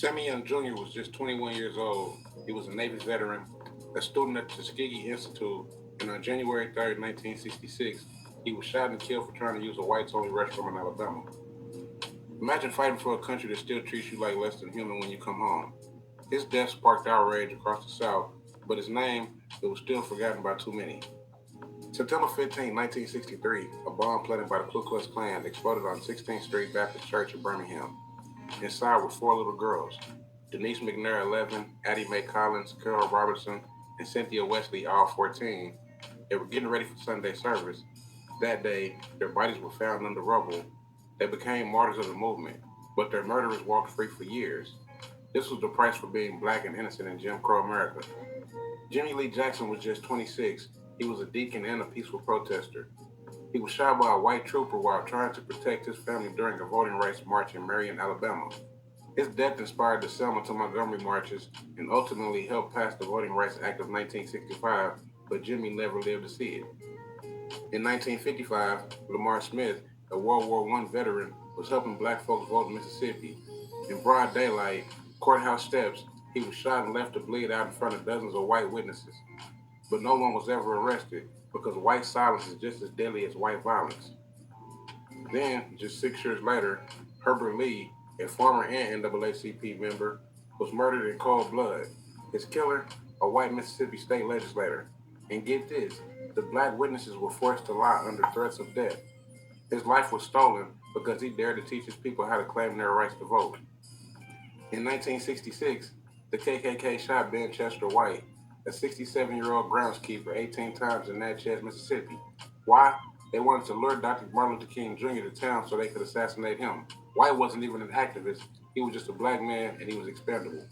Sammy Young Jr. was just 21 years old. He was a Navy veteran, a student at the Tuskegee Institute, and on January 3rd, 1966, he was shot and killed for trying to use a whites-only restroom in Alabama. Imagine fighting for a country that still treats you like less than human when you come home. His death sparked outrage across the South, but his name, it was still forgotten by too many. September 15, 1963, a bomb planted by the Ku Klux Klan exploded on 16th Street Baptist Church in Birmingham. Inside were four little girls: Denise McNair, 11, Addie Mae Collins, Carol Robertson, and Cynthia Wesley, all 14. They were getting ready for Sunday service. That day, their bodies were found under rubble. They became martyrs of the movement, but their murderers walked free for years. This was the price for being black and innocent in Jim Crow America. Jimmy Lee Jackson was just 26. He was a deacon and a peaceful protester. He was shot by a white trooper while trying to protect his family during a voting rights march in Marion, Alabama. His death inspired the Selma to Montgomery marches and ultimately helped pass the Voting Rights Act of 1965, but Jimmy never lived to see it. In 1955, Lamar Smith, a World War I veteran, was helping black folks vote in Mississippi. In broad daylight, courthouse steps, he was shot and left to bleed out in front of dozens of white witnesses. But no one was ever arrested because white silence is just as deadly as white violence. Then, just 6 years later, Herbert Lee, a former NAACP member, was murdered in cold blood. His killer, a white Mississippi state legislator. And get this, the black witnesses were forced to lie under threats of death. His life was stolen because he dared to teach his people how to claim their rights to vote. In 1966, the KKK shot Ben Chester White, a 67-year-old groundskeeper, 18 times in Natchez, Mississippi. Why? They wanted to lure Dr. Martin Luther King Jr. to town so they could assassinate him. White wasn't even an activist. He was just a black man, and he was expendable.